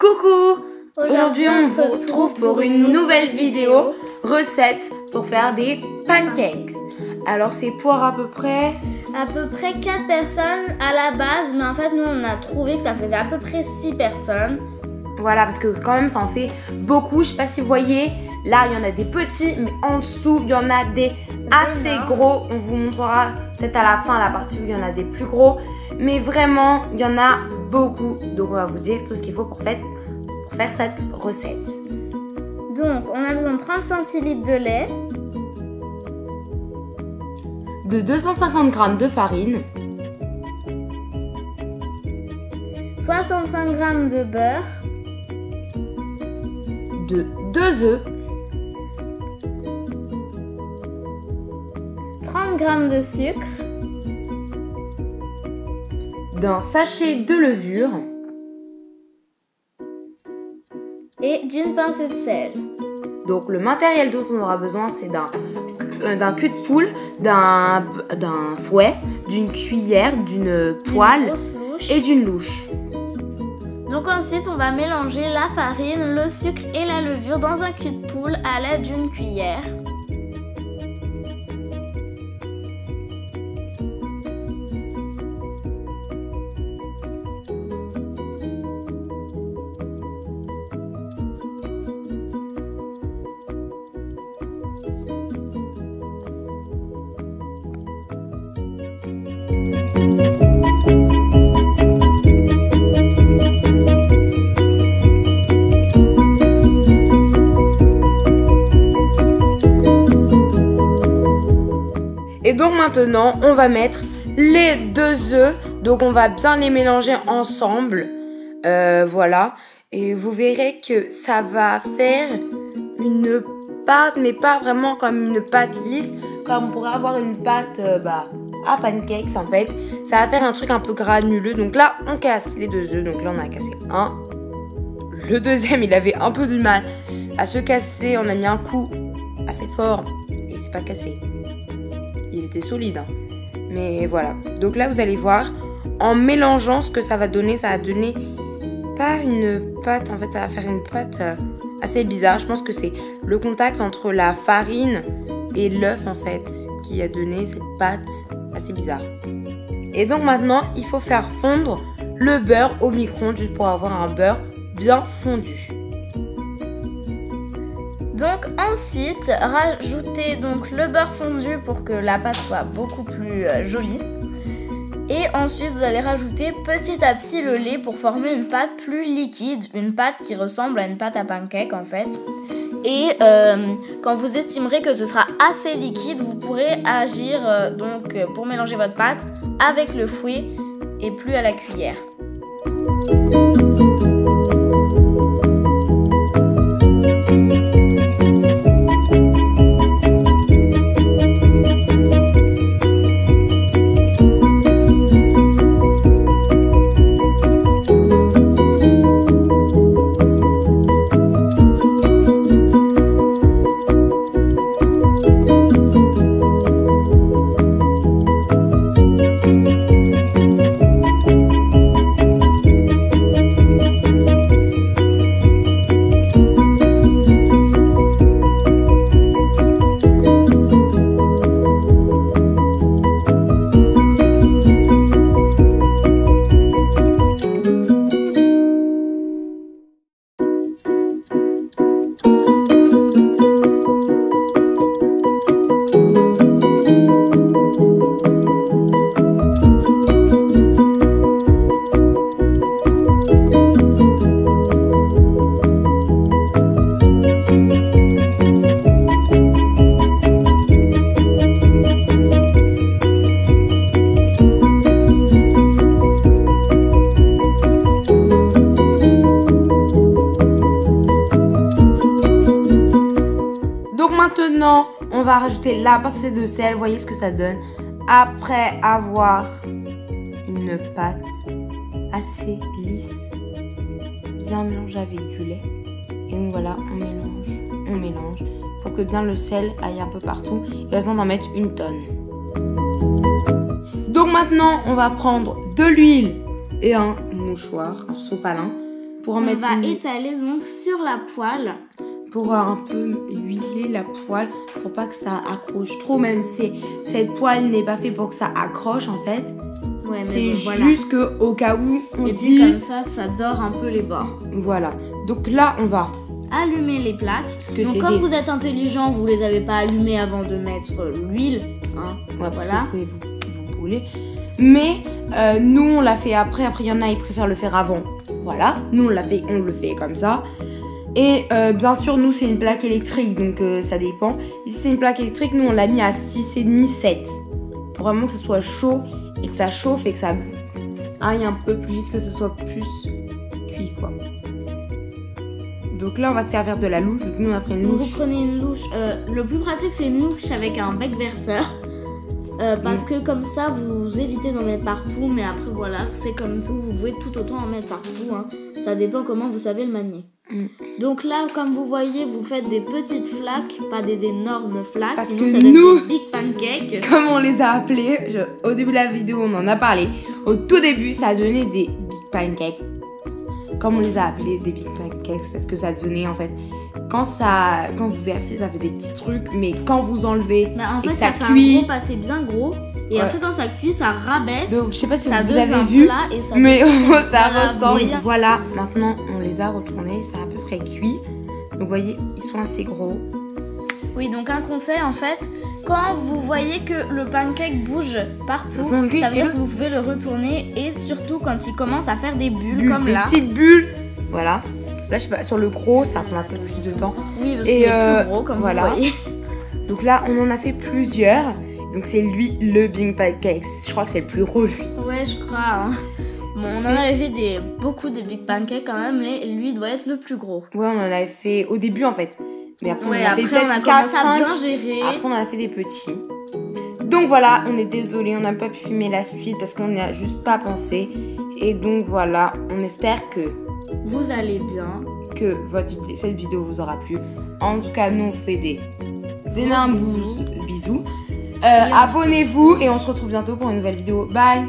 Coucou! Aujourd'hui on se retrouve pour une nouvelle vidéo recette pour faire des pancakes. Alors c'est pour à peu près 4 personnes à la base, mais en fait nous on a trouvé que ça faisait à peu près 6 personnes. Voilà, parce que quand même ça en fait beaucoup. Je sais pas si vous voyez, là il y en a des petits, mais en dessous il y en a des assez gros. On vous montrera peut-être à la fin la partie où il y en a des plus gros. Mais vraiment, il y en a beaucoup. Donc on va vous dire tout ce qu'il faut pour faire cette recette. Donc on a besoin de 30 centilitres de lait, de 250 g de farine, 65 g de beurre, de 2 œufs, 30 g de sucre, d'un sachet de levure et d'une pincée de sel. Donc le matériel dont on aura besoin, c'est d'un cul de poule, d'un fouet, d'une cuillère, d'une poêle et d'une louche. Donc ensuite on va mélanger la farine, le sucre et la levure dans un cul de poule à l'aide d'une cuillère. Et donc maintenant, on va mettre les 2 œufs. Donc on va bien les mélanger ensemble. Voilà. Et vous verrez que ça va faire une pâte, mais pas vraiment comme une pâte lisse, comme on pourrait avoir une pâte à pancakes en fait. Ça va faire un truc un peu granuleux. Donc là, on casse les 2 œufs. Donc là, on a cassé un. Le deuxième, il avait un peu de mal à se casser. On a mis un coup assez fort et il s'est pas cassé. Il était solide, hein. Mais voilà. Donc là, vous allez voir, en mélangeant ce que ça va donner pas une pâte, en fait, ça va faire une pâte assez bizarre. Je pense que c'est le contact entre la farine et l'œuf, en fait, qui a donné cette pâte assez bizarre. Et donc maintenant, il faut faire fondre le beurre au micro-ondes juste pour avoir un beurre bien fondu. Donc ensuite, rajoutez donc le beurre fondu pour que la pâte soit beaucoup plus jolie. Et ensuite, vous allez rajouter petit à petit le lait pour former une pâte plus liquide, une pâte qui ressemble à une pâte à pancake en fait. Et quand vous estimerez que ce sera assez liquide, vous pourrez agir pour mélanger votre pâte avec le fouet et plus à la cuillère. Maintenant, on va rajouter la pincée de sel. Voyez ce que ça donne. Après avoir une pâte assez lisse, bien mélangée avec du lait. Et donc voilà, on mélange pour que bien le sel aille un peu partout. Il y a besoin d'en mettre une tonne. Donc maintenant, on va prendre de l'huile et un mouchoir, un sopalin. pour on mettre va étaler donc sur la poêle. Pour un peu huiler la poêle, pour pas que ça accroche trop, même si cette poêle n'est pas faite pour que ça accroche en fait. Ouais, c'est juste que au cas où on et se puis dit... comme ça dore un peu les bords. Voilà, donc là on va allumer les plaques. Que donc comme vous êtes intelligent, vous les avez pas allumées avant de mettre l'huile. Hein, ouais, voilà. Vous brûlez. Mais nous on l'a fait après. Après il y en a ils préfèrent le faire avant. Voilà, nous on le fait comme ça. Et bien sûr nous c'est une plaque électrique donc ça dépend. Ici c'est une plaque électrique, nous on l'a mis à 6,5, 7. Pour vraiment que ce soit chaud et que ça chauffe et que ça aille un peu plus vite, que ce soit plus cuit quoi. Donc là on va se servir de la louche, donc nous on a pris une louche. Vous prenez une louche, le plus pratique c'est une louche avec un bec verseur. Parce que comme ça vous évitez d'en mettre partout, mais après voilà, c'est comme tout, vous pouvez tout autant en mettre partout, hein. Ça dépend comment vous savez le manier. Donc là, comme vous voyez, vous faites des petites flaques, pas des énormes flaques, parce sinon que ça donne nous, des big pancakes. Comme on les a appelés, au début de la vidéo on en a parlé, au tout début ça donnait des big pancakes. Comme on les a appelés des big pancakes, parce que ça devenait en fait, quand vous versez ça fait des petits trucs, mais quand vous enlevez en fait, et que ça fait cuit, un gros pâté bien gros, et après quand ça cuit, ça rabaisse. Donc je sais pas si ça vous avez vu, mais ça ressemble. Voilà, maintenant on les a retournés, c'est à peu près cuit. Donc vous voyez, ils sont assez gros. Oui, donc un conseil en fait, quand vous voyez que le pancake bouge partout, ça veut dire que vous pouvez le retourner, et surtout quand il commence à faire des bulles comme là. Des petites bulles, voilà. Là je sais pas, sur le gros ça prend un peu plus de temps. Oui, parce qu'il est plus gros comme voilà. vous voyez. Donc là on en a fait plusieurs, donc c'est lui le big pancakes. Je crois que c'est le plus gros lui. Ouais, je crois. Hein. Bon, on en avait fait beaucoup de big pancakes quand même, mais lui doit être le plus gros. Ouais, on en avait fait au début en fait. Mais après, ouais, on a fait peut-être 4, 5. Après, on a fait des petits. Donc voilà, on est désolé, on n'a pas pu filmer la suite parce qu'on n'y a juste pas pensé. Et donc voilà, on espère que vous allez bien, que cette vidéo vous aura plu. En tout cas, nous on fait des énormes bisous. Abonnez-vous et on se retrouve bientôt pour une nouvelle vidéo. Bye!